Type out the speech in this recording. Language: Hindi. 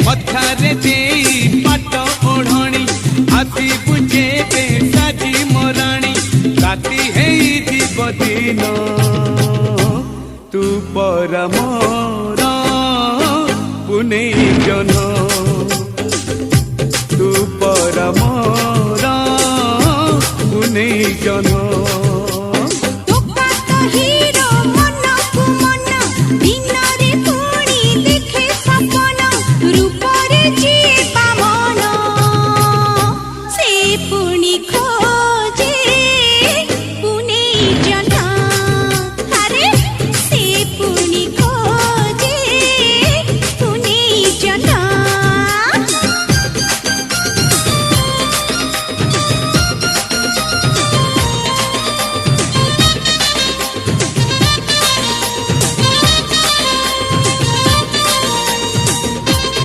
मथारे दे पाट ओढ़णी आसी बुझे बे साजी मोराणी राती है जीव दिन तू पर मोर पुने जन तू पर मोर पुने जन।